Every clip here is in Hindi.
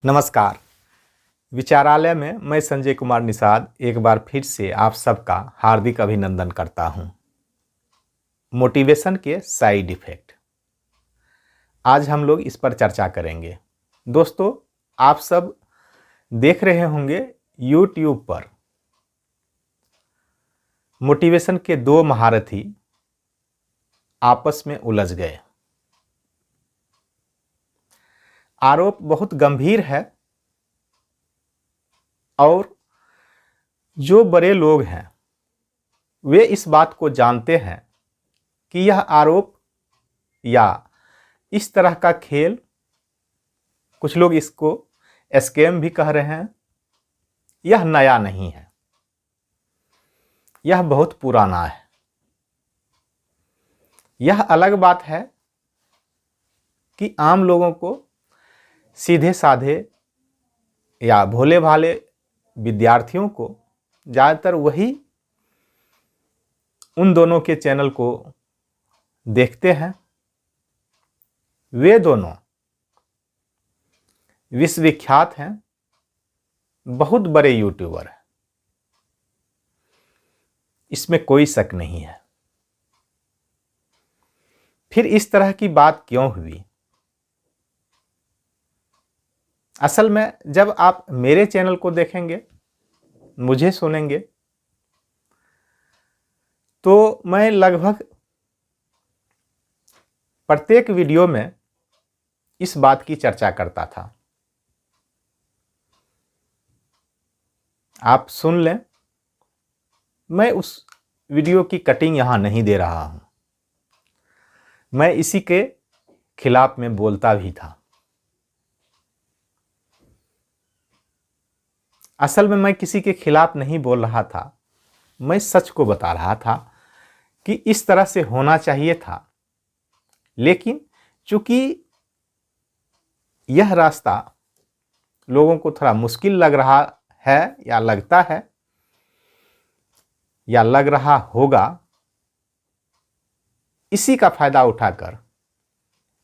नमस्कार। विचारालय में मैं संजय कुमार निषाद एक बार फिर से आप सबका हार्दिक अभिनंदन करता हूं। मोटिवेशन के साइड इफ़ेक्ट आज हम लोग इस पर चर्चा करेंगे। दोस्तों, आप सब देख रहे होंगे YouTube पर मोटिवेशन के दो महारथी आपस में उलझ गए। आरोप बहुत गंभीर है और जो बड़े लोग हैं वे इस बात को जानते हैं कि यह आरोप या इस तरह का खेल, कुछ लोग इसको स्कैम भी कह रहे हैं, यह नया नहीं है, यह बहुत पुराना है। यह अलग बात है कि आम लोगों को, सीधे साधे या भोले भाले विद्यार्थियों को ज़्यादातर वही उन दोनों के चैनल को देखते हैं। वे दोनों विश्वविख्यात हैं, बहुत बड़े यूट्यूबर हैं, इसमें कोई शक नहीं है। फिर इस तरह की बात क्यों हुई? असल में जब आप मेरे चैनल को देखेंगे, मुझे सुनेंगे, तो मैं लगभग प्रत्येक वीडियो में इस बात की चर्चा करता था। आप सुन लें, मैं उस वीडियो की कटिंग यहाँ नहीं दे रहा हूँ, मैं इसी के खिलाफ में बोलता भी था। असल में मैं किसी के खिलाफ नहीं बोल रहा था, मैं सच को बता रहा था कि इस तरह से होना चाहिए था। लेकिन चूंकि यह रास्ता लोगों को थोड़ा मुश्किल लग रहा है या लगता है या लग रहा होगा, इसी का फायदा उठाकर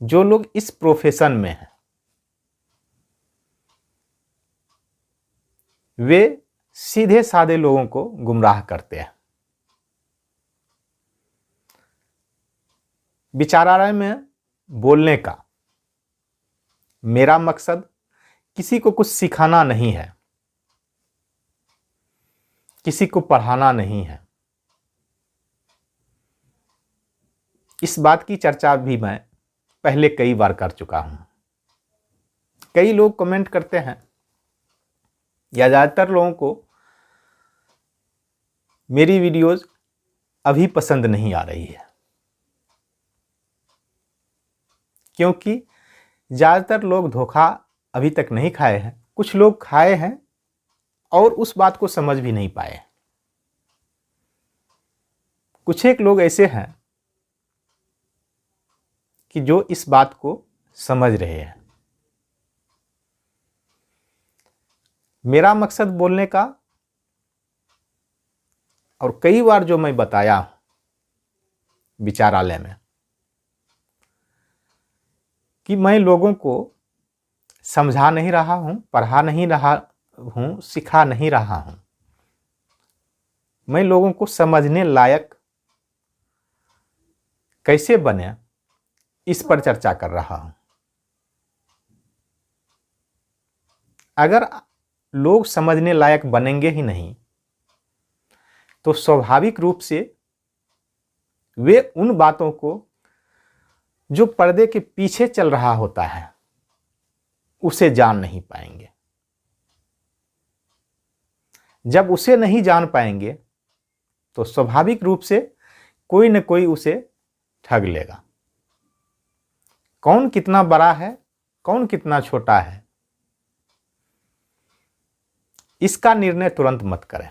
जो लोग इस प्रोफेशन में हैं वे सीधे साधे लोगों को गुमराह करते हैं। विचारालय में बोलने का मेरा मकसद किसी को कुछ सिखाना नहीं है, किसी को पढ़ाना नहीं है। इस बात की चर्चा भी मैं पहले कई बार कर चुका हूं। कई लोग कमेंट करते हैं या ज़्यादातर लोगों को मेरी वीडियोस अभी पसंद नहीं आ रही है, क्योंकि ज़्यादातर लोग धोखा अभी तक नहीं खाए हैं। कुछ लोग खाए हैं और उस बात को समझ भी नहीं पाए। कुछ एक लोग ऐसे हैं कि जो इस बात को समझ रहे हैं। मेरा मकसद बोलने का, और कई बार जो मैं बताया विचारालय में, कि मैं लोगों को समझा नहीं रहा हूं, पढ़ा नहीं रहा हूं, सिखा नहीं रहा हूं। मैं लोगों को समझने लायक कैसे बने, इस पर चर्चा कर रहा हूं। अगर लोग समझने लायक बनेंगे ही नहीं तो स्वाभाविक रूप से वे उन बातों को जो पर्दे के पीछे चल रहा होता है उसे जान नहीं पाएंगे। जब उसे नहीं जान पाएंगे तो स्वाभाविक रूप से कोई न कोई उसे ठग लेगा। कौन कितना बड़ा है, कौन कितना छोटा है, इसका निर्णय तुरंत मत करें।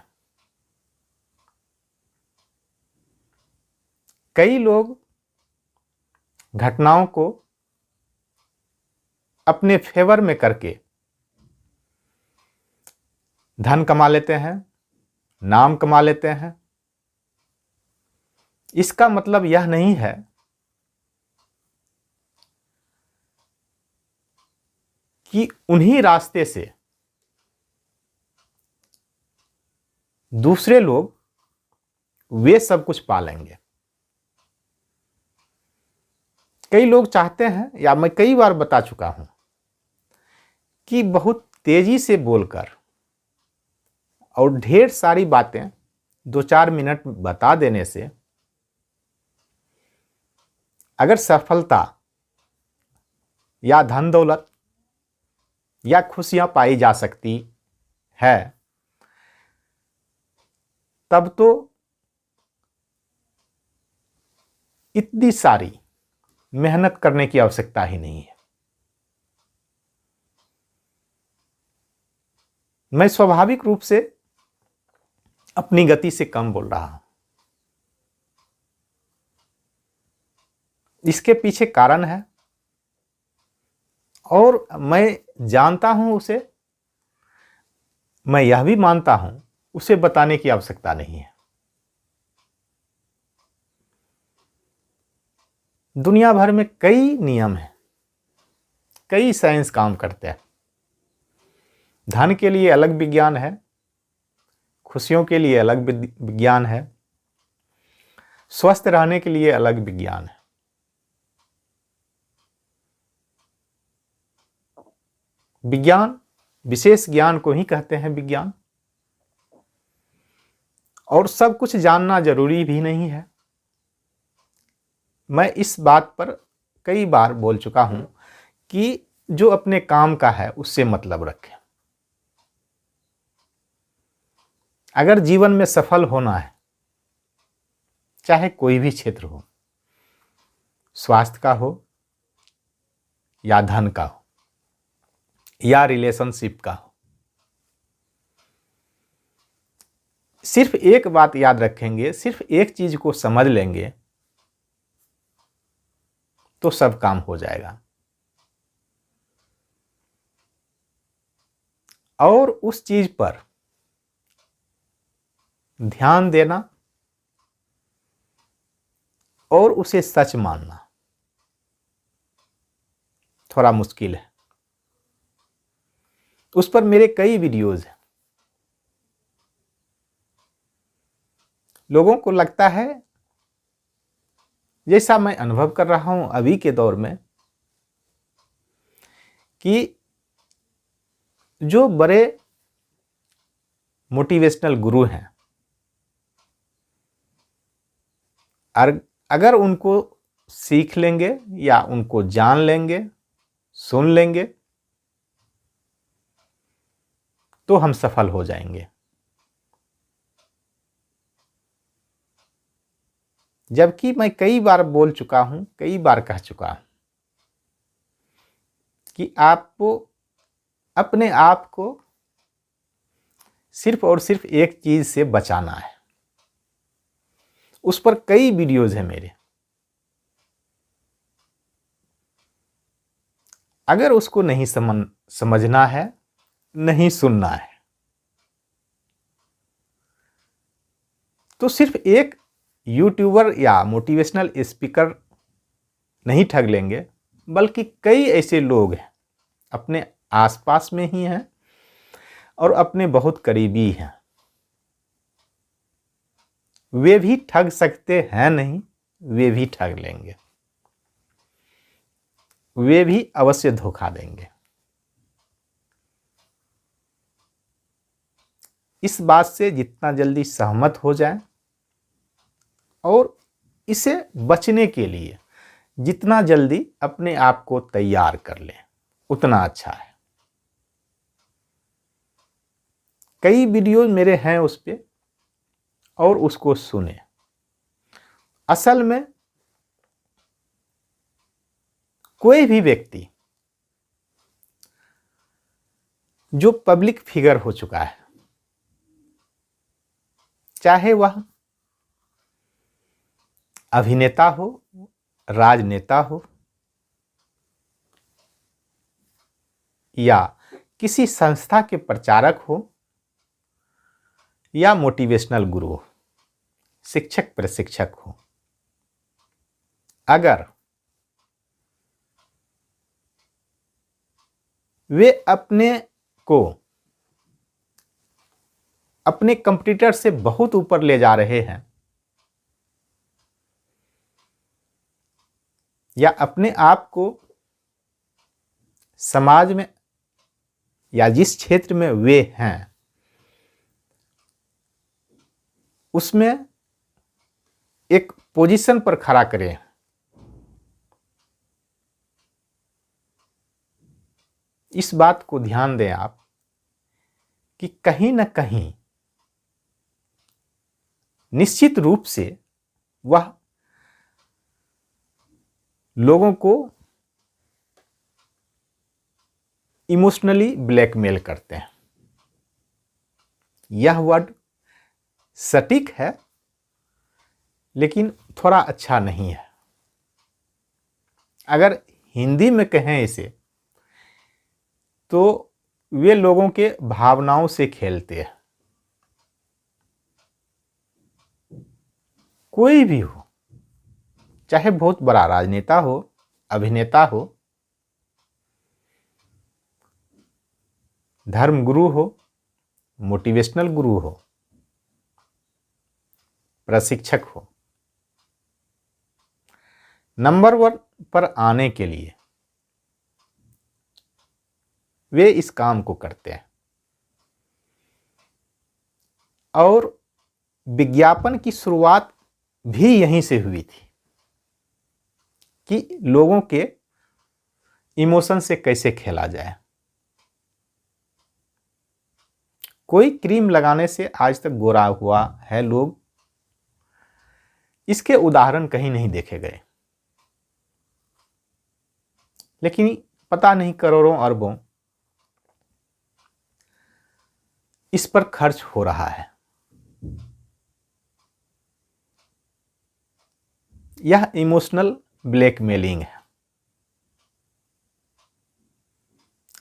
कई लोग घटनाओं को अपने फेवर में करके धन कमा लेते हैं, नाम कमा लेते हैं। इसका मतलब यह नहीं है कि उन्हीं रास्ते से दूसरे लोग वे सब कुछ पा लेंगे। कई लोग चाहते हैं, या मैं कई बार बता चुका हूं, कि बहुत तेजी से बोलकर और ढेर सारी बातें 2-4 मिनट में बता देने से अगर सफलता या धन दौलत या खुशियां पाई जा सकती है, तब तो इतनी सारी मेहनत करने की आवश्यकता ही नहीं है। मैं स्वाभाविक रूप से अपनी गति से कम बोल रहा हूं। इसके पीछे कारण है और मैं जानता हूं उसे, मैं यह भी मानता हूं उसे बताने की आवश्यकता नहीं है। दुनिया भर में कई नियम हैं, कई साइंस काम करते हैं। धन के लिए अलग विज्ञान है, खुशियों के लिए अलग विज्ञान है, स्वस्थ रहने के लिए अलग विज्ञान है। विज्ञान विशेष ज्ञान को ही कहते हैं विज्ञान। और सब कुछ जानना जरूरी भी नहीं है। मैं इस बात पर कई बार बोल चुका हूं कि जो अपने काम का है उससे मतलब रखें। अगर जीवन में सफल होना है, चाहे कोई भी क्षेत्र हो, स्वास्थ्य का हो या धन का हो या रिलेशनशिप का हो, सिर्फ एक बात याद रखेंगे, सिर्फ एक चीज को समझ लेंगे तो सब काम हो जाएगा। और उस चीज पर ध्यान देना और उसे सच मानना थोड़ा मुश्किल है। उस पर मेरे कई वीडियोज हैं। लोगों को लगता है, जैसा मैं अनुभव कर रहा हूं अभी के दौर में, कि जो बड़े मोटिवेशनल गुरु हैं, अगर उनको सीख लेंगे या उनको जान लेंगे, सुन लेंगे, तो हम सफल हो जाएंगे। जबकि मैं कई बार बोल चुका हूं, कई बार कह चुका हूं कि आपको अपने आप को सिर्फ और सिर्फ एक चीज से बचाना है। उस पर कई वीडियोज हैं मेरे। अगर उसको नहीं समझना है, नहीं सुनना है, तो सिर्फ एक यूट्यूबर या मोटिवेशनल स्पीकर नहीं ठग लेंगे, बल्कि कई ऐसे लोग हैं, अपने आसपास में ही हैं और अपने बहुत करीबी हैं, वे भी ठग सकते हैं नहीं, वे भी ठग लेंगे, वे भी अवश्य धोखा देंगे। इस बात से जितना जल्दी सहमत हो जाए और इसे बचने के लिए जितना जल्दी अपने आप को तैयार कर लें, उतना अच्छा है। कई वीडियो मेरे हैं उस पे, और उसको सुने। असल में कोई भी व्यक्ति जो पब्लिक फिगर हो चुका है, चाहे वह अभिनेता हो, राजनेता हो या किसी संस्था के प्रचारक हो या मोटिवेशनल गुरु हो, शिक्षक प्रशिक्षक हो, अगर वे अपने को अपने कंपटीटर से बहुत ऊपर ले जा रहे हैं, या अपने आप को समाज में या जिस क्षेत्र में वे हैं उसमें एक पोजीशन पर खड़ा करें। इस बात को ध्यान दें आप कि कहीं ना कहीं निश्चित रूप से वह लोगों को इमोशनली ब्लैकमेल करते हैं। यह वर्ड सटीक है लेकिन थोड़ा अच्छा नहीं है। अगर हिंदी में कहें इसे तो वे लोगों के भावनाओं से खेलते हैं। कोई भी हो, चाहे बहुत बड़ा राजनेता हो, अभिनेता हो, धर्मगुरु हो, मोटिवेशनल गुरु हो, प्रशिक्षक हो, नंबर 1 पर आने के लिए वे इस काम को करते हैं। और विज्ञापन की शुरुआत भी यहीं से हुई थी कि लोगों के इमोशन से कैसे खेला जाए। कोई क्रीम लगाने से आज तक गोरा हुआ है लोग, इसके उदाहरण कहीं नहीं देखे गए, लेकिन पता नहीं करोड़ों अरबों इस पर खर्च हो रहा है। यह इमोशनल ब्लैकमेलिंग है।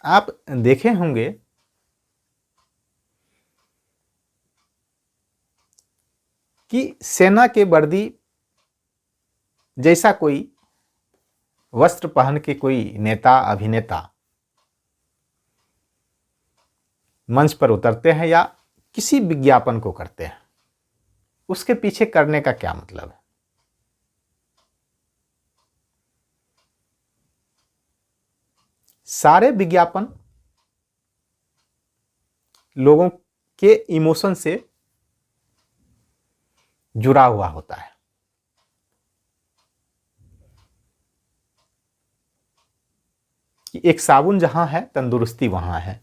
आप देखे होंगे कि सेना के वर्दी जैसा कोई वस्त्र पहन के कोई नेता अभिनेता मंच पर उतरते हैं या किसी विज्ञापन को करते हैं, उसके पीछे करने का क्या मतलब है? सारे विज्ञापन लोगों के इमोशन से जुड़ा हुआ होता है। कि एक साबुन जहां है तंदुरुस्ती वहां है।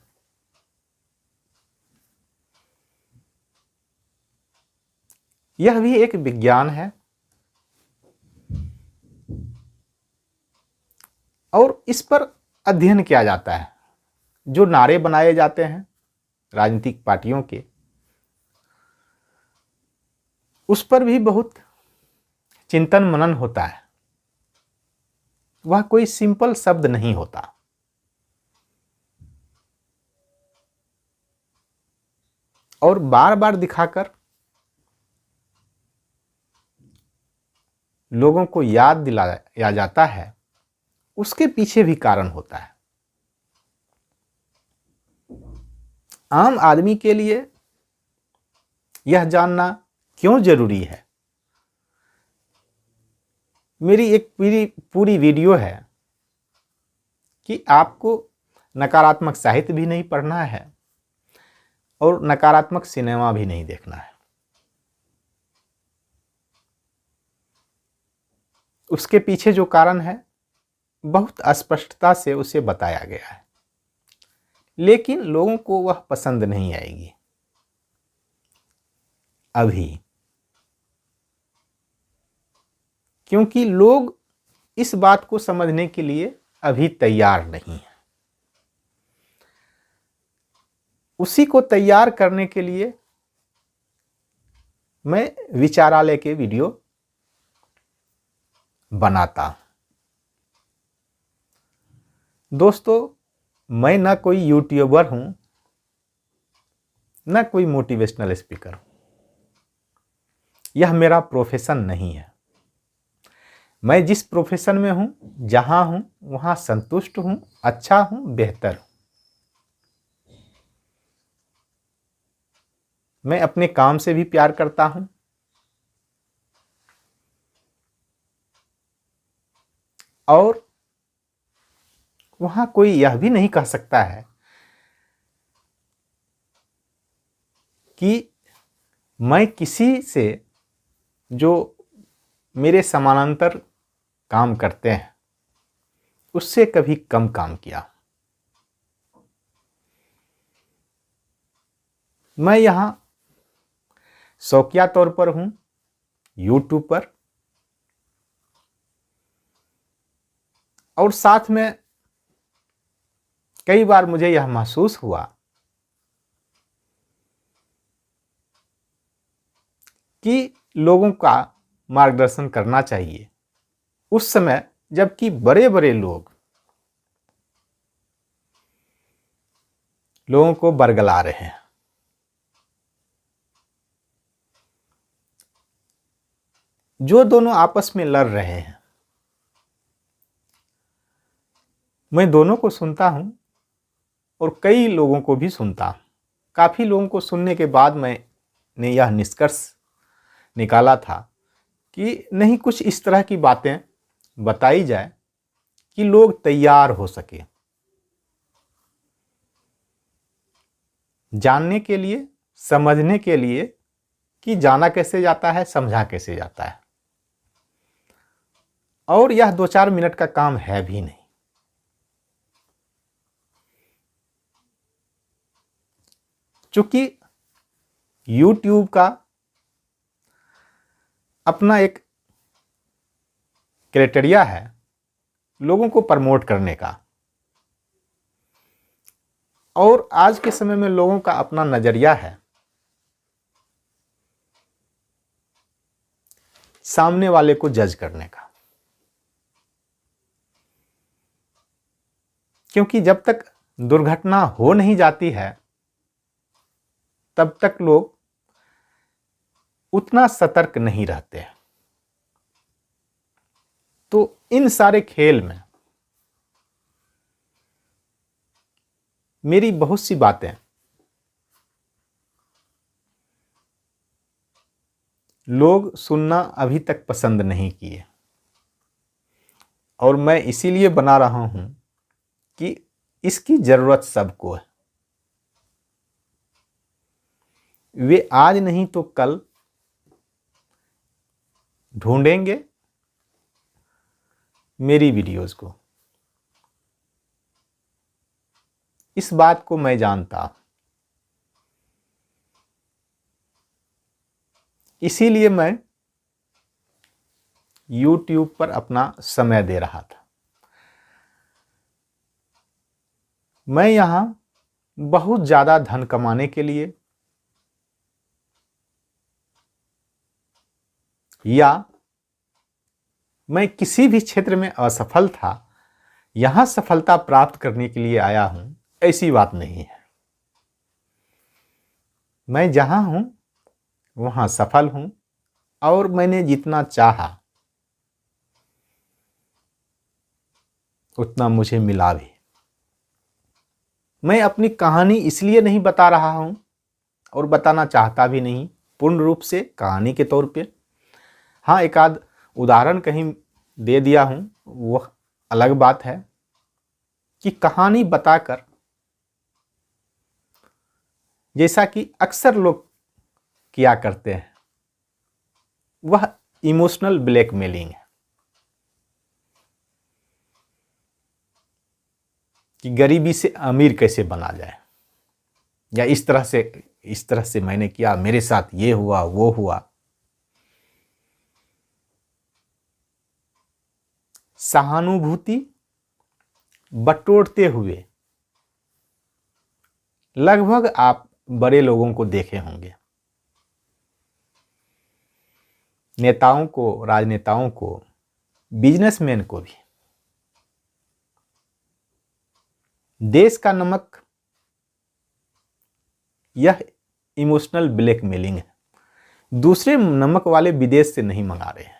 यह भी एक विज्ञान है और इस पर अध्ययन किया जाता है। जो नारे बनाए जाते हैं राजनीतिक पार्टियों के, उस पर भी बहुत चिंतन मनन होता है। वह कोई सिंपल शब्द नहीं होता। और बार बार दिखाकर लोगों को याद दिलाया जाता है, उसके पीछे भी कारण होता है। आम आदमी के लिए यह जानना क्यों जरूरी है? मेरी एक पूरी वीडियो है कि आपको नकारात्मक साहित्य भी नहीं पढ़ना है और नकारात्मक सिनेमा भी नहीं देखना है। उसके पीछे जो कारण है बहुत स्पष्टता से उसे बताया गया है, लेकिन लोगों को वह पसंद नहीं आएगी अभी, क्योंकि लोग इस बात को समझने के लिए अभी तैयार नहीं है। उसी को तैयार करने के लिए मैं विचारालय के वीडियो बनाता हूं। दोस्तों, मैं ना कोई यूट्यूबर हूं, ना कोई मोटिवेशनल स्पीकर हूं। यह मेरा प्रोफेशन नहीं है। मैं जिस प्रोफेशन में हूं, जहां हूं, वहां संतुष्ट हूं, अच्छा हूं, बेहतर हूं। मैं अपने काम से भी प्यार करता हूं और वहां कोई यह भी नहीं कह सकता है कि मैं किसी से जो मेरे समानांतर काम करते हैं उससे कभी कम काम किया। मैं यहां शौकिया तौर पर हूं यूट्यूब पर, और साथ में कई बार मुझे यह महसूस हुआ कि लोगों का मार्गदर्शन करना चाहिए उस समय जबकि बड़े बड़े लोगों को बरगला रहे हैं। जो दोनों आपस में लड़ रहे हैं, मैं दोनों को सुनता हूं और कई लोगों को भी सुनता हूं। काफी लोगों को सुनने के बाद मैंने यह निष्कर्ष निकाला था कि नहीं, कुछ इस तरह की बातें बताई जाए कि लोग तैयार हो सके जानने के लिए, समझने के लिए कि जाना कैसे जाता है, समझा कैसे जाता है। और यह 2-4 मिनट का काम है भी नहीं। चूंकि YouTube का अपना एक क्राइटेरिया है लोगों को प्रमोट करने का, और आज के समय में लोगों का अपना नजरिया है सामने वाले को जज करने का। क्योंकि जब तक दुर्घटना हो नहीं जाती है तब तक लोग उतना सतर्क नहीं रहते हैं। तो इन सारे खेल में मेरी बहुत सी बातें लोग सुनना अभी तक पसंद नहीं किए, और मैं इसीलिए बना रहा हूं कि इसकी जरूरत सबको है। वे आज नहीं तो कल ढूंढेंगे मेरी वीडियोस को। इस बात को मैं जानता हूं, इसीलिए मैं YouTube पर अपना समय दे रहा था। मैं यहां बहुत ज्यादा धन कमाने के लिए या मैं किसी भी क्षेत्र में असफल था, यहां सफलता प्राप्त करने के लिए आया हूं, ऐसी बात नहीं है। मैं जहां हूं वहां सफल हूं, और मैंने जितना चाहा उतना मुझे मिला भी। मैं अपनी कहानी इसलिए नहीं बता रहा हूं और बताना चाहता भी नहीं पूर्ण रूप से कहानी के तौर पे। हाँ, एक आध उदाहरण कहीं दे दिया हूं, वह अलग बात है कि कहानी बताकर, जैसा कि अक्सर लोग किया करते हैं, वह इमोशनल ब्लैकमेलिंग है कि गरीबी से अमीर कैसे बना जाए, या इस तरह से मैंने किया, मेरे साथ ये हुआ वो हुआ। सहानुभूति बटोरते हुए लगभग आप बड़े लोगों को देखे होंगे, नेताओं को, राजनेताओं को, बिजनेसमैन को भी। देश का नमक यह इमोशनल ब्लैकमेलिंग है। दूसरे नमक वाले विदेश से नहीं मंगा रहे हैं,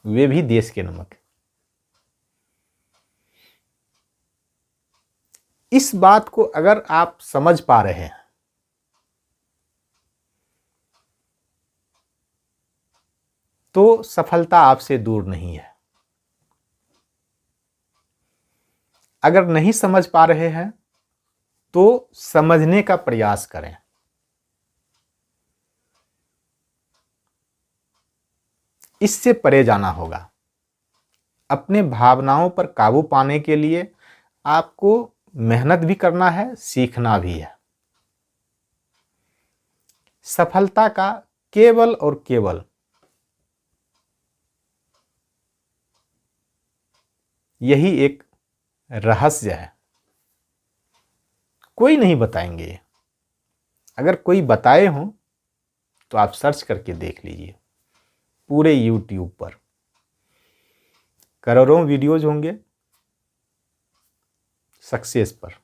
वे भी देश के नमक। इस बात को अगर आप समझ पा रहे हैं तो सफलता आपसे दूर नहीं है। अगर नहीं समझ पा रहे हैं तो समझने का प्रयास करें। इससे परे जाना होगा। अपने भावनाओं पर काबू पाने के लिए आपको मेहनत भी करना है, सीखना भी है। सफलता का केवल और केवल यही एक रहस्य है। कोई नहीं बताएंगे। अगर कोई बताए हों तो आप सर्च करके देख लीजिए। पूरे YouTube पर करोड़ों वीडियोज होंगे सक्सेस पर,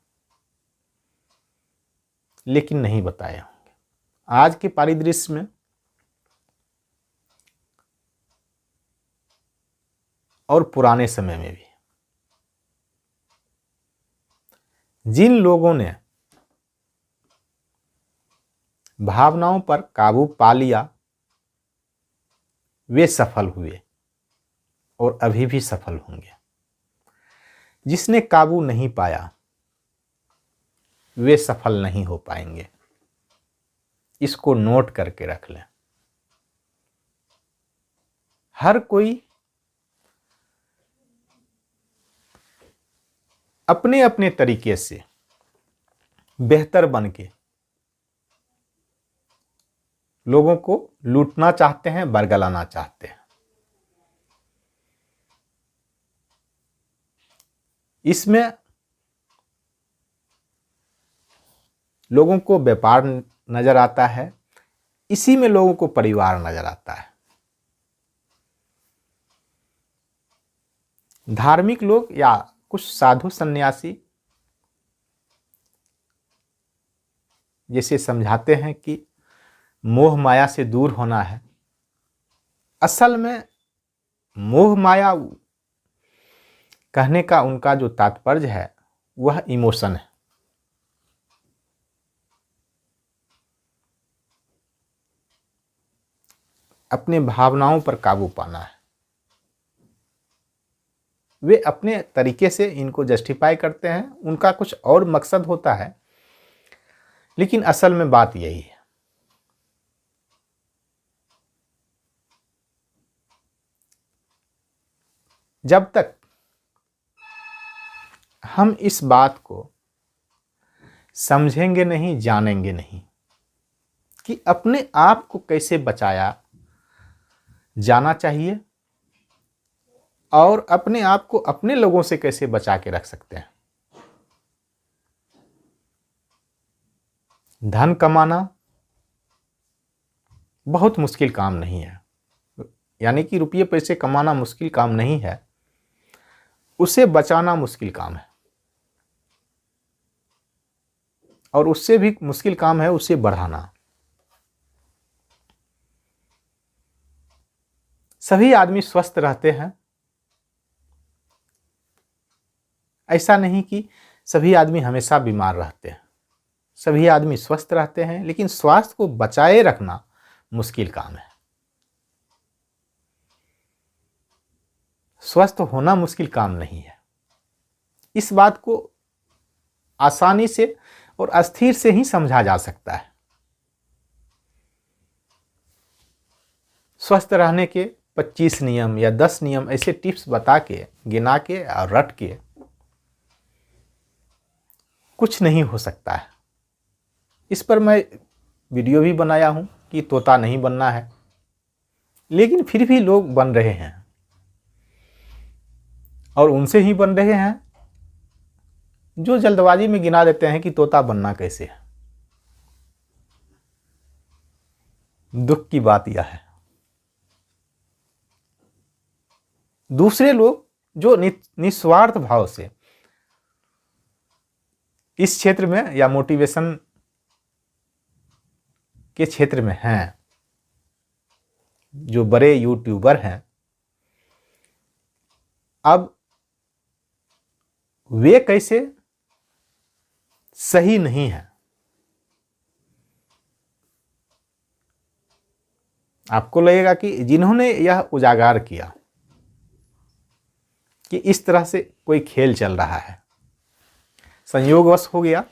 लेकिन नहीं बताए होंगे। आज के परिदृश्य में और पुराने समय में भी जिन लोगों ने भावनाओं पर काबू पा लिया वे सफल हुए और अभी भी सफल होंगे। जिसने काबू नहीं पाया वे सफल नहीं हो पाएंगे। इसको नोट करके रख लें। हर कोई अपने अपने तरीके से बेहतर बन के लोगों को लूटना चाहते हैं, बरगलाना चाहते हैं। इसमें लोगों को व्यापार नजर आता है, इसी में लोगों को परिवार नजर आता है। धार्मिक लोग या कुछ साधु सन्यासी जैसे समझाते हैं कि मोह माया से दूर होना है। असल में मोह माया कहने का उनका जो तात्पर्य है वह इमोशन है। अपने भावनाओं पर काबू पाना है। वे अपने तरीके से इनको जस्टिफाई करते हैं, उनका कुछ और मकसद होता है, लेकिन असल में बात यही है। जब तक हम इस बात को समझेंगे नहीं, जानेंगे नहीं कि अपने आप को कैसे बचाया जाना चाहिए और अपने आप को अपने लोगों से कैसे बचा के रख सकते हैं। धन कमाना बहुत मुश्किल काम नहीं है, यानी कि रुपये पैसे कमाना मुश्किल काम नहीं है, उसे बचाना मुश्किल काम है। और उससे भी मुश्किल काम है उसे बढ़ाना। सभी आदमी स्वस्थ रहते हैं, ऐसा नहीं कि सभी आदमी हमेशा बीमार रहते हैं। सभी आदमी स्वस्थ रहते हैं, लेकिन स्वास्थ्य को बचाए रखना मुश्किल काम है। स्वस्थ होना मुश्किल काम नहीं है। इस बात को आसानी से और अस्थिर से ही समझा जा सकता है। स्वस्थ रहने के 25 नियम या 10 नियम ऐसे टिप्स बता के, गिना के और रट के कुछ नहीं हो सकता है। इस पर मैं वीडियो भी बनाया हूं कि तोता नहीं बनना है, लेकिन फिर भी लोग बन रहे हैं और उनसे ही बन रहे हैं जो जल्दबाजी में गिना देते हैं कि तोता बनना कैसे है। दुख की बात यह है। दूसरे लोग जो निस्वार्थ भाव से इस क्षेत्र में या मोटिवेशन के क्षेत्र में हैं, जो बड़े यूट्यूबर हैं, अब वे कैसे सही नहीं है आपको लगेगा कि जिन्होंने यह उजागर किया कि इस तरह से कोई खेल चल रहा है, संयोगवश हो गया,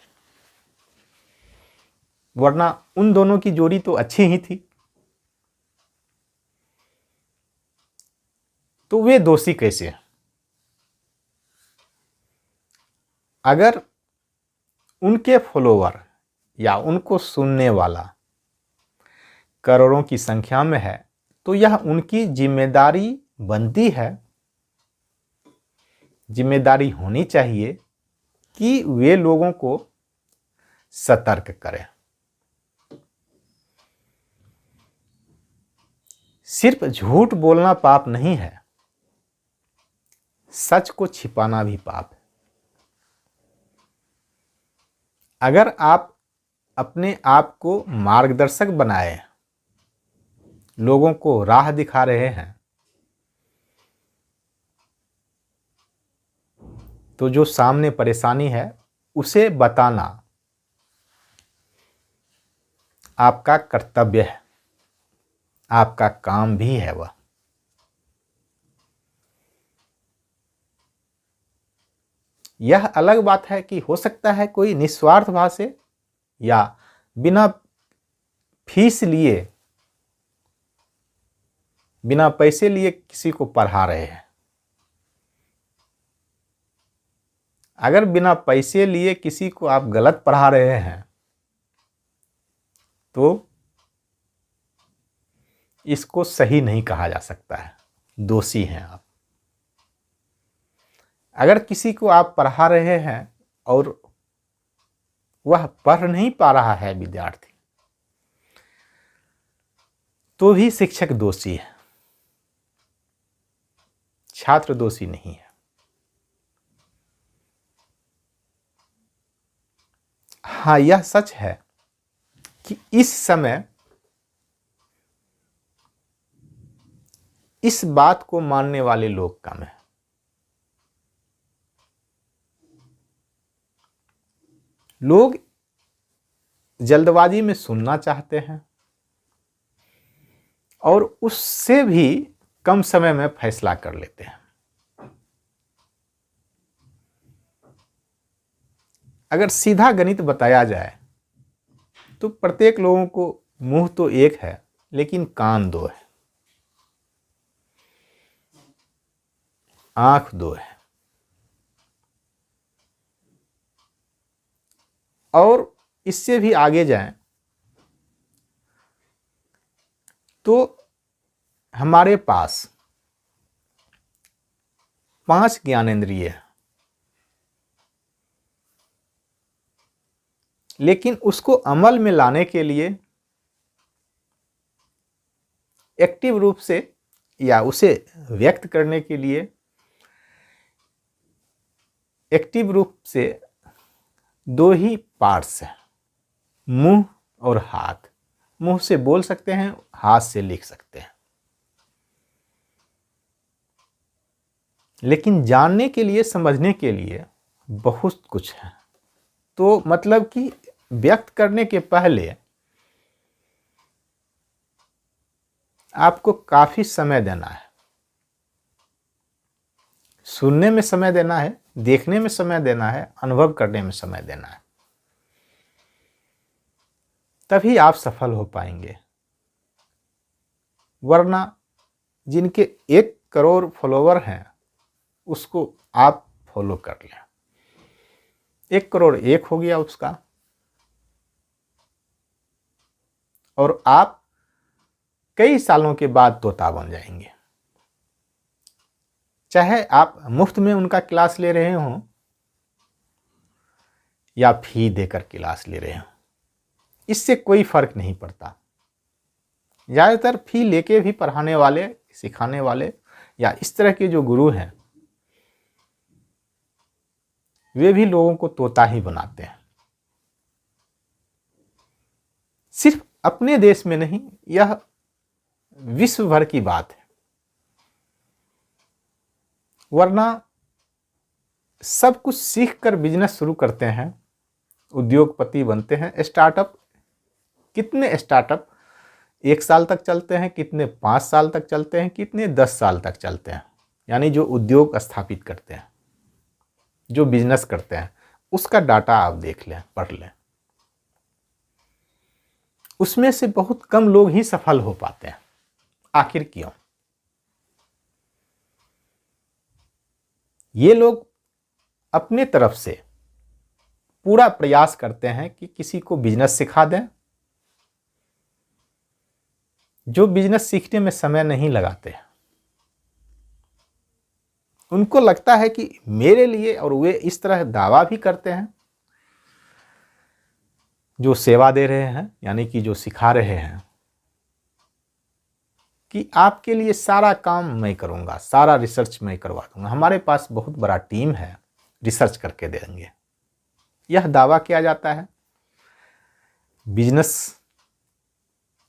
वरना उन दोनों की जोड़ी तो अच्छी ही थी। तो वे दोषी कैसे हैं? अगर उनके फॉलोवर या उनको सुनने वाला करोड़ों की संख्या में है, तो यह उनकी जिम्मेदारी बनती है, जिम्मेदारी होनी चाहिए कि वे लोगों को सतर्क करें। सिर्फ झूठ बोलना पाप नहीं है, सच को छिपाना भी पाप है। अगर आप अपने आप को मार्गदर्शक बनाए, लोगों को राह दिखा रहे हैं, तो जो सामने परेशानी है उसे बताना आपका कर्तव्य है, आपका काम भी है वह। यह अलग बात है कि हो सकता है कोई निस्वार्थ भाव से या बिना फीस लिए, बिना पैसे लिए किसी को पढ़ा रहे हैं। अगर बिना पैसे लिए किसी को आप गलत पढ़ा रहे हैं तो इसको सही नहीं कहा जा सकता है, दोषी हैं आप। अगर किसी को आप पढ़ा रहे हैं और वह पढ़ नहीं पा रहा है विद्यार्थी, तो भी शिक्षक दोषी है, छात्र दोषी नहीं है। हाँ, यह सच है कि इस समय इस बात को मानने वाले लोग कम हैं। लोग जल्दबाजी में सुनना चाहते हैं और उससे भी कम समय में फैसला कर लेते हैं। अगर सीधा गणित बताया जाए तो प्रत्येक लोगों को मुंह तो एक है लेकिन कान दो है, आंख दो है। और इससे भी आगे जाएं तो हमारे पास 5 ज्ञानेंद्रिय है, लेकिन उसको अमल में लाने के लिए एक्टिव रूप से या उसे व्यक्त करने के लिए एक्टिव रूप से 2 ही पार्ट्स हैं, मुंह और हाथ। मुंह से बोल सकते हैं, हाथ से लिख सकते हैं। लेकिन जानने के लिए, समझने के लिए बहुत कुछ है। तो मतलब कि व्यक्त करने के पहले आपको काफी समय देना है, सुनने में समय देना है, देखने में समय देना है, अनुभव करने में समय देना है, तभी आप सफल हो पाएंगे। वरना जिनके 1 करोड़ फॉलोवर हैं उसको आप फॉलो कर लें, 1 करोड़ 1 हो गया उसका, और आप कई सालों के बाद तोता बन जाएंगे। चाहे आप मुफ्त में उनका क्लास ले रहे हों या फी देकर क्लास ले रहे हों, इससे कोई फर्क नहीं पड़ता। ज़्यादातर फी लेके भी पढ़ाने वाले, सिखाने वाले या इस तरह के जो गुरु हैं, वे भी लोगों को तोता ही बनाते हैं। सिर्फ अपने देश में नहीं, यह विश्व भर की बात है। वरना सब कुछ सीखकर बिजनेस शुरू करते हैं, उद्योगपति बनते हैं। स्टार्टअप, कितने स्टार्टअप 1 साल तक चलते हैं, कितने 5 साल तक चलते हैं, कितने 10 साल तक चलते हैं। यानी जो उद्योग स्थापित करते हैं, जो बिजनेस करते हैं, उसका डाटा आप देख लें, पढ़ लें। उसमें से बहुत कम लोग ही सफल हो पाते हैं। आखिर क्यों? ये लोग अपने तरफ से पूरा प्रयास करते हैं कि किसी को बिजनेस सिखा दें, जो बिजनेस सीखने में समय नहीं लगाते। उनको लगता है कि मेरे लिए, और वे इस तरह दावा भी करते हैं, जो सेवा दे रहे हैं यानी कि जो सिखा रहे हैं, कि आपके लिए सारा काम मैं करूंगा, सारा रिसर्च मैं करवा दूंगा, हमारे पास बहुत बड़ा टीम है, रिसर्च करके देंगे। यह दावा किया जाता है बिजनेस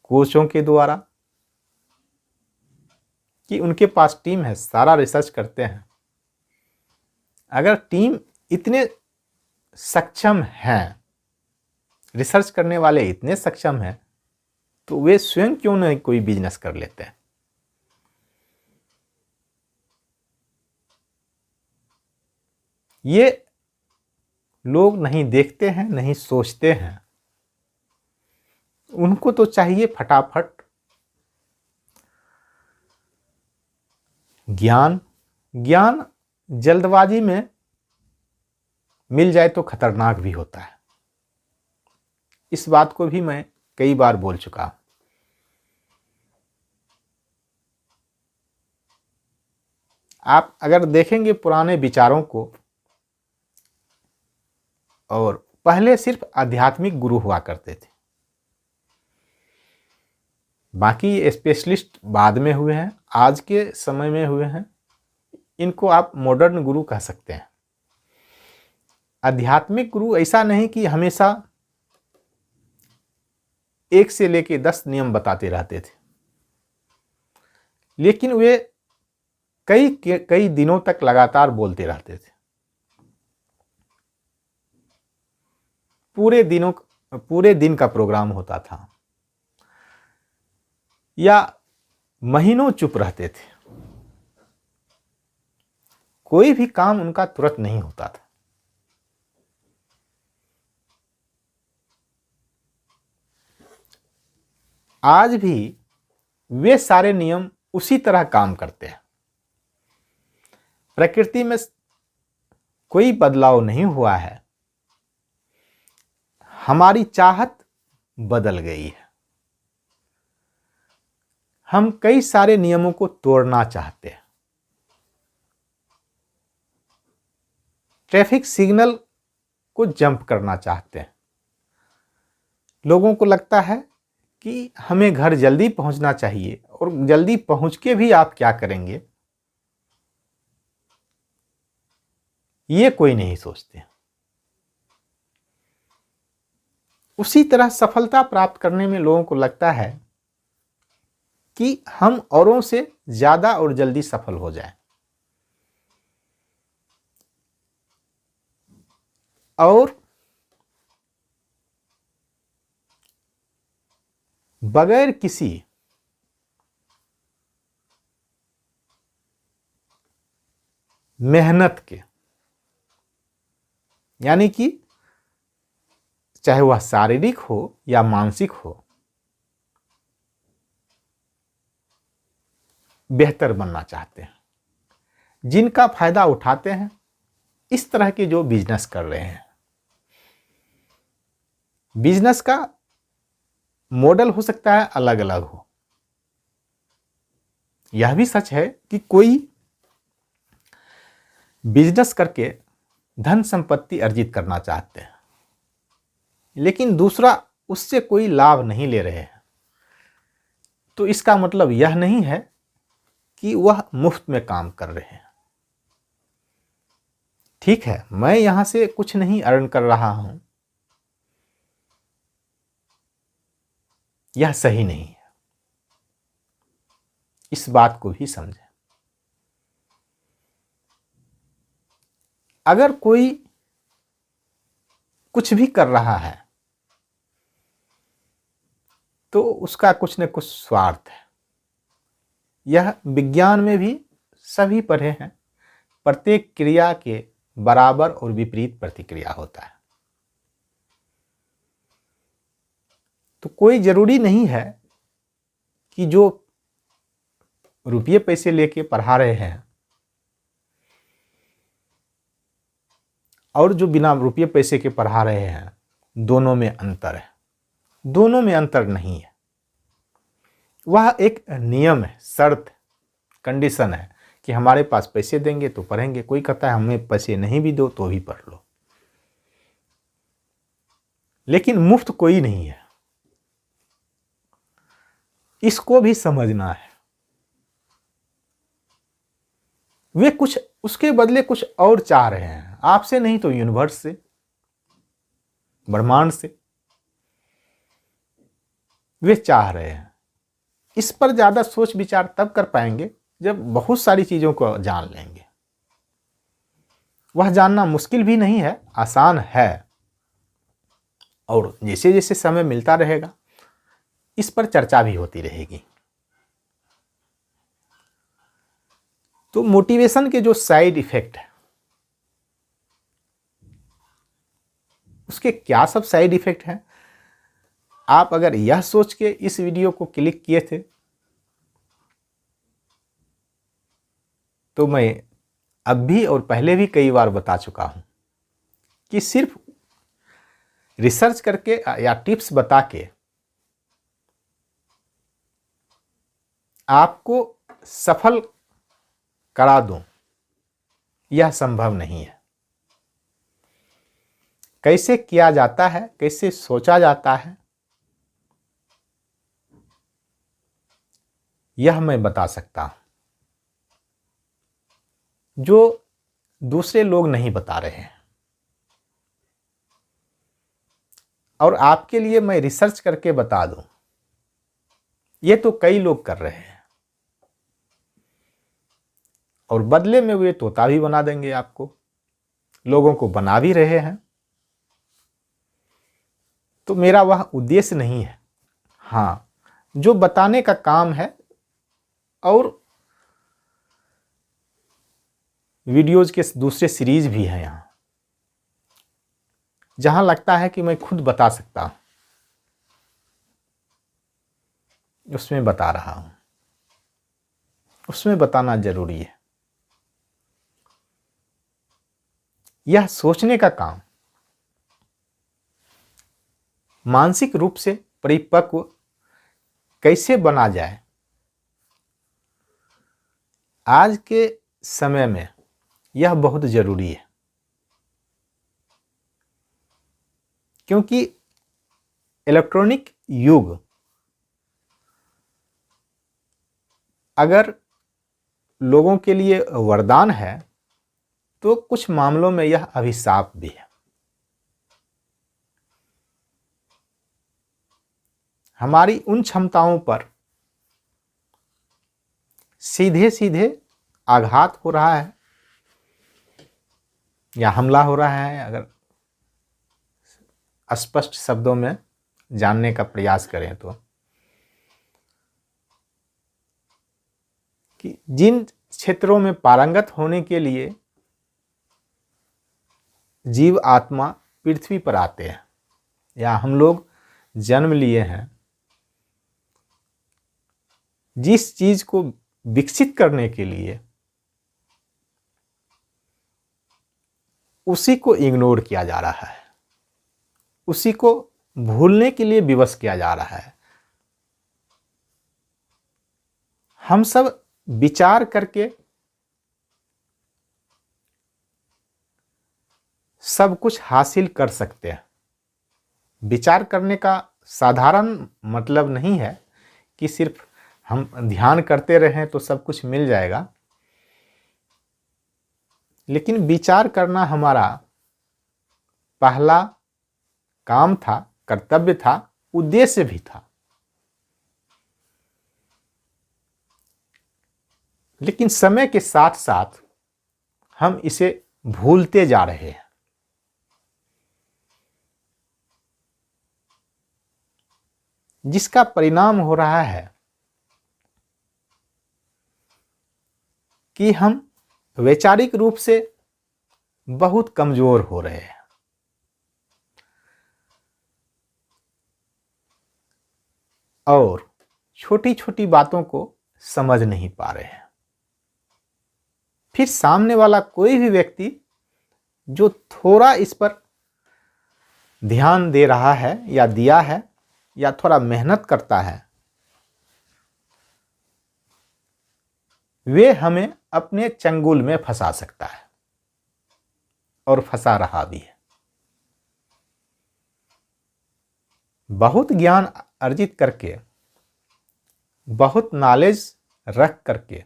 कोचों के द्वारा कि उनके पास टीम है, सारा रिसर्च करते हैं। अगर टीम इतने सक्षम हैं, रिसर्च करने वाले इतने सक्षम हैं, तो वे स्वयं क्यों नहीं कोई बिजनेस कर लेते हैं? ये लोग नहीं देखते हैं, नहीं सोचते हैं। उनको तो चाहिए फटाफट ज्ञान। ज्ञान जल्दबाजी में मिल जाए तो खतरनाक भी होता है। इस बात को भी मैं कई बार बोल चुका हूं। आप अगर देखेंगे पुराने विचारों को, और पहले सिर्फ आध्यात्मिक गुरु हुआ करते थे, बाकी स्पेशलिस्ट बाद में हुए हैं, आज के समय में हुए हैं। इनको आप मॉडर्न गुरु कह सकते हैं। आध्यात्मिक गुरु ऐसा नहीं कि हमेशा 1 से लेके 10 नियम बताते रहते थे, लेकिन वे कई दिनों तक लगातार बोलते रहते थे। पूरे दिन का प्रोग्राम होता था, या महीनों चुप रहते थे। कोई भी काम उनका तुरंत नहीं होता था। आज भी वे सारे नियम उसी तरह काम करते हैं। प्रकृति में कोई बदलाव नहीं हुआ है, हमारी चाहत बदल गई है। हम कई सारे नियमों को तोड़ना चाहते हैं। ट्रैफिक सिग्नल को जंप करना चाहते हैं। लोगों को लगता है कि हमें घर जल्दी पहुंचना चाहिए, और जल्दी पहुंच के भी आप क्या करेंगे, ये कोई नहीं सोचते। उसी तरह सफलता प्राप्त करने में लोगों को लगता है कि हम औरों से ज्यादा और जल्दी सफल हो जाएं, और बगैर किसी मेहनत के, यानी कि चाहे वह शारीरिक हो या मानसिक हो, बेहतर बनना चाहते हैं। जिनका फायदा उठाते हैं इस तरह के जो बिजनेस कर रहे हैं। बिजनेस का मॉडल हो सकता है अलग अलग हो। यह भी सच है कि कोई बिजनेस करके धन संपत्ति अर्जित करना चाहते हैं, लेकिन दूसरा उससे कोई लाभ नहीं ले रहे हैं, तो इसका मतलब यह नहीं है कि वह मुफ्त में काम कर रहे हैं। ठीक है, मैं यहां से कुछ नहीं अर्न कर रहा हूं, यह सही नहीं है। इस बात को भी समझें। अगर कोई कुछ भी कर रहा है तो उसका कुछ न कुछ स्वार्थ है। यह विज्ञान में भी सभी पढ़े हैं, प्रत्येक क्रिया के बराबर और विपरीत प्रतिक्रिया होता है। तो कोई जरूरी नहीं है कि जो रुपये पैसे लेके पढ़ा रहे हैं और जो बिना रुपये पैसे के पढ़ा रहे हैं, दोनों में अंतर है। दोनों में अंतर नहीं है। वह एक नियम है, शर्त, कंडीशन है कि हमारे पास पैसे देंगे तो पढ़ेंगे। कोई कहता है हमें पैसे नहीं भी दो तो भी पढ़ लो, लेकिन मुफ्त कोई नहीं है, इसको भी समझना है। वे कुछ उसके बदले कुछ और चाह रहे हैं, आपसे नहीं तो यूनिवर्स से, ब्रह्मांड से वे चाह रहे हैं। इस पर ज्यादा सोच विचार तब कर पाएंगे जब बहुत सारी चीजों को जान लेंगे। वह जानना मुश्किल भी नहीं है, आसान है, और जैसे जैसे समय मिलता रहेगा इस पर चर्चा भी होती रहेगी। तो मोटिवेशन के जो साइड इफेक्ट है, उसके क्या सब साइड इफेक्ट हैं, आप अगर यह सोच के इस वीडियो को क्लिक किए थे तो मैं अब भी और पहले भी कई बार बता चुका हूं कि सिर्फ रिसर्च करके या टिप्स बता के आपको सफल करा दूं, यह संभव नहीं है। कैसे किया जाता है, कैसे सोचा जाता है, यह मैं बता सकता हूं, जो दूसरे लोग नहीं बता रहे हैं। और आपके लिए मैं रिसर्च करके बता दूं, ये तो कई लोग कर रहे हैं, और बदले में वे तोता भी बना देंगे आपको, लोगों को बना भी रहे हैं। तो मेरा वह उद्देश्य नहीं है। हाँ, जो बताने का काम है, और वीडियोज के दूसरे सीरीज भी हैं यहाँ, जहां लगता है कि मैं खुद बता सकता हूं, उसमें बता रहा हूं। उसमें बताना जरूरी है। यह सोचने का काम मानसिक रूप से परिपक्व कैसे बना जाए, आज के समय में यह बहुत जरूरी है। क्योंकि इलेक्ट्रॉनिक युग अगर लोगों के लिए वरदान है तो कुछ मामलों में यह अभिशाप भी है। हमारी उन क्षमताओं पर सीधे सीधे आघात हो रहा है या हमला हो रहा है, अगर स्पष्ट शब्दों में जानने का प्रयास करें तो, कि जिन क्षेत्रों में पारंगत होने के लिए जीव आत्मा पृथ्वी पर आते हैं या हम लोग जन्म लिए हैं, जिस चीज को विकसित करने के लिए उसी को इग्नोर किया जा रहा है, उसी को भूलने के लिए विवश किया जा रहा है। हम सब विचार करके सब कुछ हासिल कर सकते हैं। विचार करने का साधारण मतलब नहीं है कि सिर्फ हम ध्यान करते रहें तो सब कुछ मिल जाएगा, लेकिन विचार करना हमारा पहला काम था, कर्तव्य था, उद्देश्य भी था। लेकिन समय के साथ साथ हम इसे भूलते जा रहे हैं। जिसका परिणाम हो रहा है कि हम वैचारिक रूप से बहुत कमजोर हो रहे हैं और छोटी छोटी बातों को समझ नहीं पा रहे हैं। फिर सामने वाला कोई भी व्यक्ति जो थोड़ा इस पर ध्यान दे रहा है या दिया है या थोड़ा मेहनत करता है, वे हमें अपने चंगुल में फंसा सकता है और फंसा रहा भी है। बहुत ज्ञान अर्जित करके, बहुत नॉलेज रख करके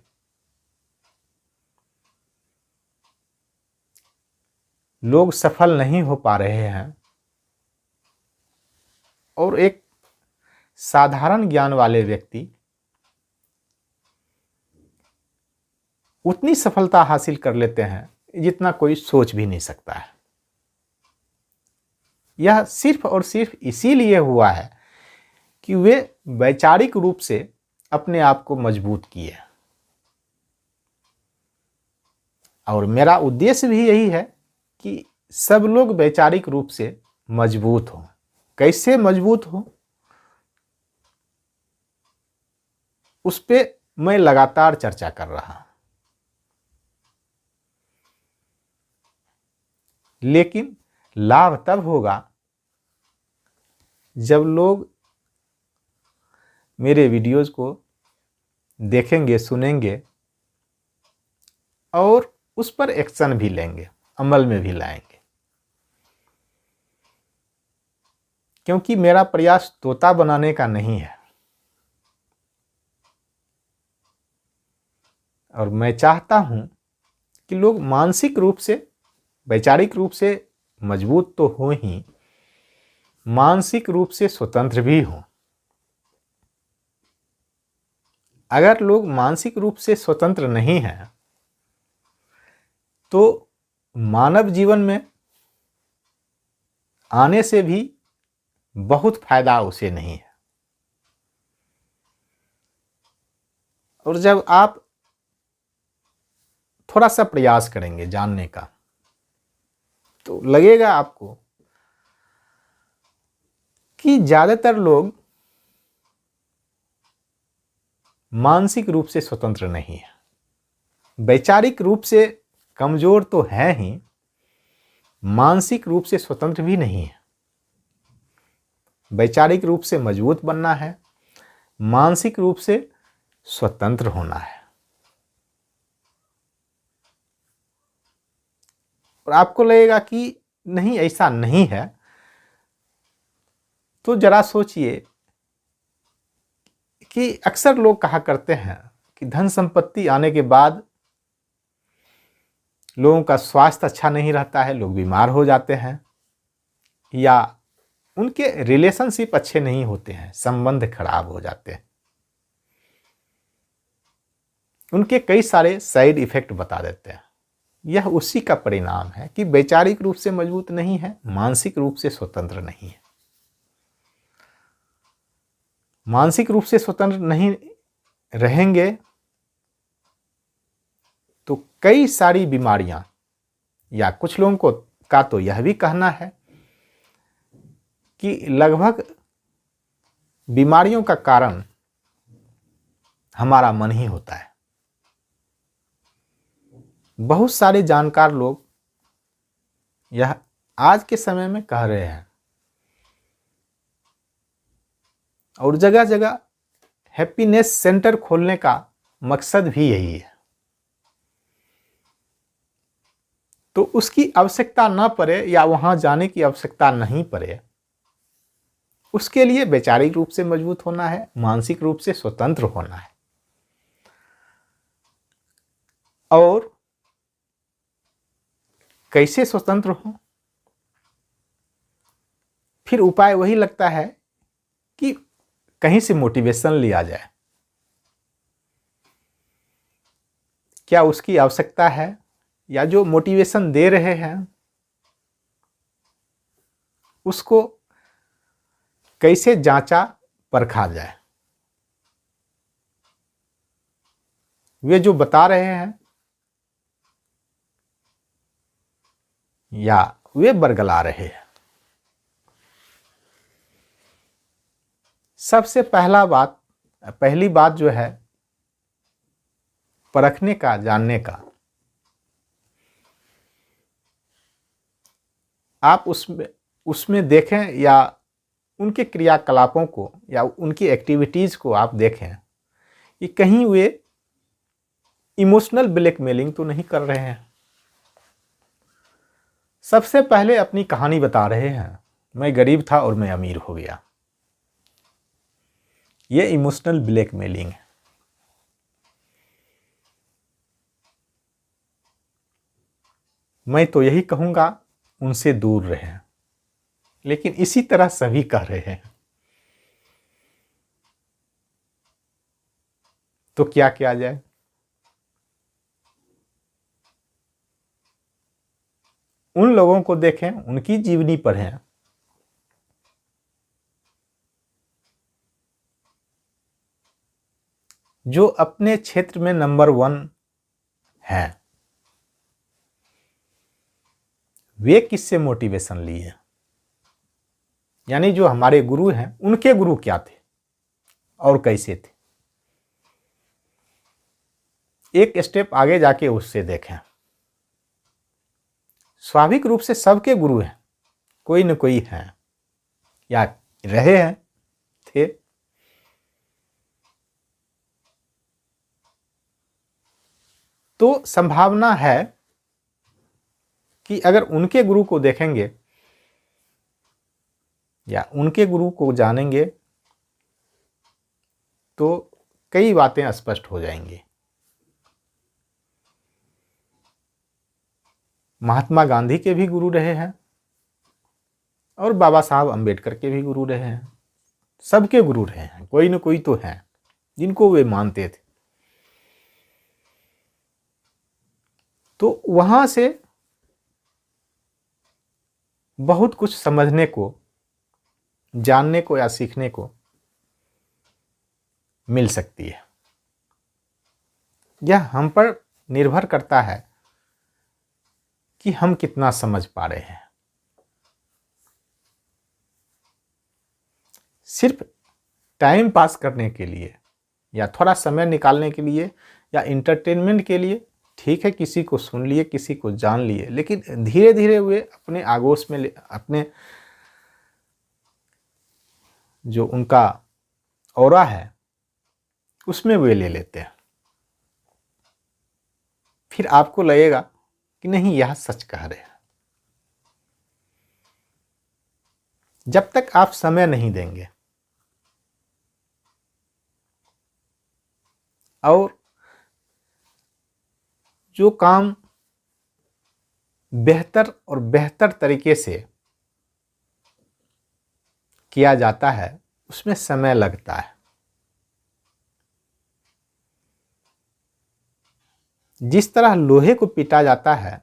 लोग सफल नहीं हो पा रहे हैं और एक साधारण ज्ञान वाले व्यक्ति उतनी सफलता हासिल कर लेते हैं जितना कोई सोच भी नहीं सकता है। यह सिर्फ और सिर्फ इसीलिए हुआ है कि वे वैचारिक रूप से अपने आप को मजबूत किए। और मेरा उद्देश्य भी यही है कि सब लोग वैचारिक रूप से मजबूत हों। कैसे मजबूत हो, उस पे मैं लगातार चर्चा कर रहा हूं। लेकिन लाभ तब होगा जब लोग मेरे वीडियोज़ को देखेंगे, सुनेंगे और उस पर एक्शन भी लेंगे, अमल में भी लाएंगे। क्योंकि मेरा प्रयास तोता बनाने का नहीं है और मैं चाहता हूं कि लोग मानसिक रूप से, वैचारिक रूप से मजबूत तो हो ही, मानसिक रूप से स्वतंत्र भी हों। अगर लोग मानसिक रूप से स्वतंत्र नहीं हैं तो मानव जीवन में आने से भी बहुत फायदा उसे नहीं है। और जब आप थोड़ा सा प्रयास करेंगे जानने का तो लगेगा आपको कि ज्यादातर लोग मानसिक रूप से स्वतंत्र नहीं है। वैचारिक रूप से कमजोर तो है ही, मानसिक रूप से स्वतंत्र भी नहीं है। वैचारिक रूप से मजबूत बनना है, मानसिक रूप से स्वतंत्र होना है। और आपको लगेगा कि नहीं, ऐसा नहीं है, तो जरा सोचिए कि अक्सर लोग कहा करते हैं कि धन संपत्ति आने के बाद लोगों का स्वास्थ्य अच्छा नहीं रहता है, लोग बीमार हो जाते हैं या उनके रिलेशनशिप अच्छे नहीं होते हैं, संबंध खराब हो जाते हैं। उनके कई सारे साइड इफेक्ट बता देते हैं। यह उसी का परिणाम है कि वैचारिक रूप से मजबूत नहीं है, मानसिक रूप से स्वतंत्र नहीं है। मानसिक रूप से स्वतंत्र नहीं रहेंगे तो कई सारी बीमारियां, या कुछ लोगों को का तो यह भी कहना है कि लगभग बीमारियों का कारण हमारा मन ही होता है। बहुत सारे जानकार लोग यह आज के समय में कह रहे हैं और जगह जगह हैप्पीनेस सेंटर खोलने का मकसद भी यही है। तो उसकी आवश्यकता ना पड़े या वहां जाने की आवश्यकता नहीं पड़े, उसके लिए वैचारिक रूप से मजबूत होना है, मानसिक रूप से स्वतंत्र होना है। और कैसे स्वतंत्र हो, फिर उपाय वही लगता है कि कहीं से मोटिवेशन लिया जाए। क्या उसकी आवश्यकता है, या जो मोटिवेशन दे रहे हैं उसको कैसे जांचा परखा जाए। वे जो बता रहे हैं या वे बरगला रहे हैं। सबसे पहली बात जो है परखने का, जानने का, आप उसमें देखें या उनके क्रियाकलापों को या उनकी एक्टिविटीज को आप देखें कि कहीं वे इमोशनल ब्लैकमेलिंग तो नहीं कर रहे हैं। सबसे पहले अपनी कहानी बता रहे हैं, मैं गरीब था और मैं अमीर हो गया। ये इमोशनल ब्लैकमेलिंग है। मैं तो यही कहूंगा उनसे दूर रहें, लेकिन इसी तरह सभी कह रहे हैं। तो क्या किया जाए? उन लोगों को देखें, उनकी जीवनी पढ़ें, जो अपने क्षेत्र में नंबर 1 हैं। वे किससे मोटिवेशन लिए? यानी जो हमारे गुरु हैं, उनके गुरु क्या थे और कैसे थे? एक स्टेप आगे जाके उससे देखें। स्वाभाविक रूप से सबके गुरु हैं, कोई न कोई हैं या रहे हैं, थे। तो संभावना है कि अगर उनके गुरु को देखेंगे या उनके गुरु को जानेंगे तो कई बातें स्पष्ट हो जाएंगी। महात्मा गांधी के भी गुरु रहे हैं और बाबा साहब अंबेडकर के भी गुरु रहे हैं। सबके गुरु रहे हैं, कोई न कोई तो है जिनको वे मानते थे। तो वहां से बहुत कुछ समझने को, जानने को या सीखने को मिल सकती है। यह हम पर निर्भर करता है कि हम कितना समझ पा रहे हैं। सिर्फ टाइम पास करने के लिए या थोड़ा समय निकालने के लिए या इंटरटेनमेंट के लिए ठीक है, किसी को सुन लिए, किसी को जान लिए, लेकिन धीरे धीरे वे अपने आगोश में, अपने जो उनका ऑरा है उसमें वे ले लेते हैं। फिर आपको लगेगा कि नहीं, यह सच कह रहे हैं। जब तक आप समय नहीं देंगे और जो काम बेहतर और बेहतर तरीके से किया जाता है उसमें समय लगता है। जिस तरह लोहे को पीटा जाता है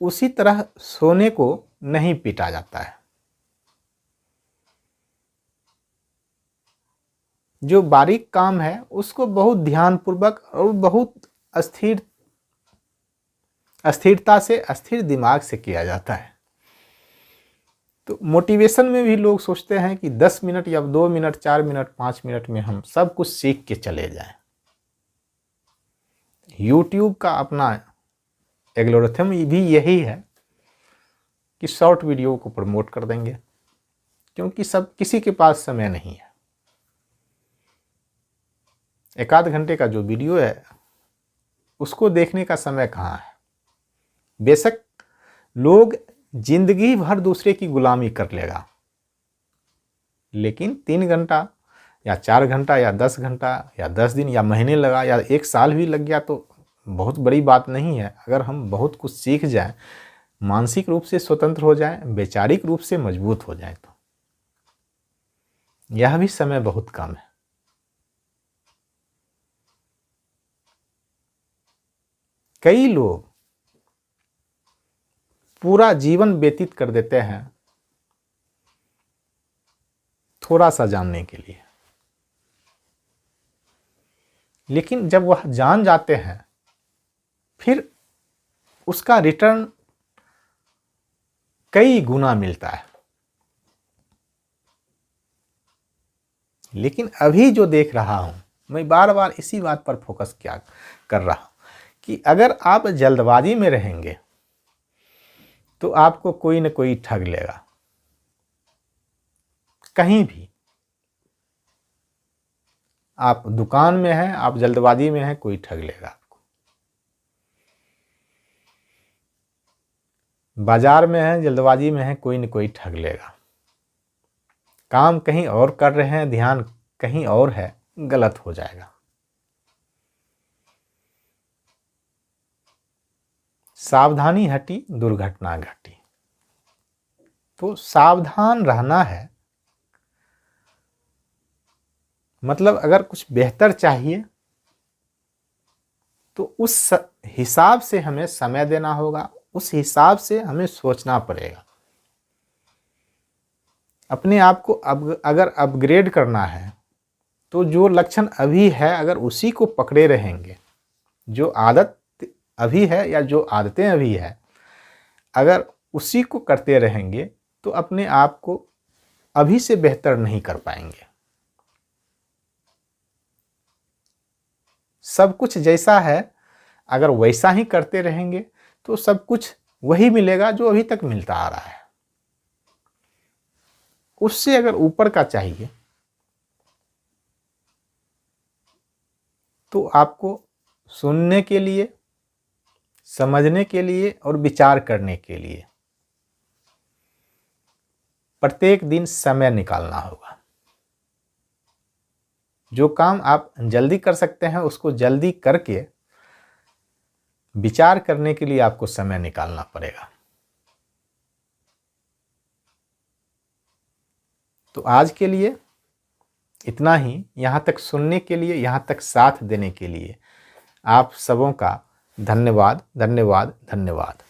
उसी तरह सोने को नहीं पीटा जाता है। जो बारीक काम है उसको बहुत ध्यानपूर्वक और बहुत स्थिरता से, स्थिर दिमाग से किया जाता है। तो मोटिवेशन में भी लोग सोचते हैं कि 10 मिनट या 2 मिनट, 4 मिनट, 5 मिनट में हम सब कुछ सीख के चले जाएं। YouTube का अपना एल्गोरिथम भी यही है कि शॉर्ट वीडियो को प्रमोट कर देंगे, क्योंकि किसी के पास समय नहीं है। एक आध घंटे का जो वीडियो है उसको देखने का समय कहाँ है। बेशक लोग जिंदगी भर दूसरे की गुलामी कर लेगा, लेकिन 3 घंटा या 4 घंटा या 10 घंटा या 10 दिन या महीने लगा या 1 साल भी लग गया तो बहुत बड़ी बात नहीं है। अगर हम बहुत कुछ सीख जाएं, मानसिक रूप से स्वतंत्र हो जाएं, वैचारिक रूप से मजबूत हो जाएं, तो यह भी समय बहुत कम है। कई लोग पूरा जीवन व्यतीत कर देते हैं थोड़ा सा जानने के लिए। लेकिन जब वह जान जाते हैं फिर उसका रिटर्न कई गुना मिलता है। लेकिन अभी जो देख रहा हूं, मैं बार बार इसी बात पर फोकस क्या कर रहा हूं कि अगर आप जल्दबाजी में रहेंगे तो आपको कोई न कोई ठग लेगा, कहीं भी। आप दुकान में हैं, आप जल्दबाजी में हैं, कोई ठग लेगा आपको। बाजार में हैं, जल्दबाजी में हैं, कोई न कोई ठग लेगा। काम कहीं और कर रहे हैं, ध्यान कहीं और है, गलत हो जाएगा। सावधानी हटी, दुर्घटना घटी। तो सावधान रहना है। मतलब अगर कुछ बेहतर चाहिए तो उस हिसाब से हमें समय देना होगा, उस हिसाब से हमें सोचना पड़ेगा। अपने आप को अगर अपग्रेड करना है तो जो लक्षण अभी है अगर उसी को पकड़े रहेंगे, जो आदत अभी है या जो आदतें अभी है अगर उसी को करते रहेंगे तो अपने आप को अभी से बेहतर नहीं कर पाएंगे। सब कुछ जैसा है अगर वैसा ही करते रहेंगे तो सब कुछ वही मिलेगा जो अभी तक मिलता आ रहा है। उससे अगर ऊपर का चाहिए तो आपको सुनने के लिए, समझने के लिए और विचार करने के लिए प्रत्येक दिन समय निकालना होगा। जो काम आप जल्दी कर सकते हैं उसको जल्दी करके विचार करने के लिए आपको समय निकालना पड़ेगा। तो आज के लिए इतना ही। यहाँ तक सुनने के लिए, यहाँ तक साथ देने के लिए आप सबों का धन्यवाद, धन्यवाद, धन्यवाद।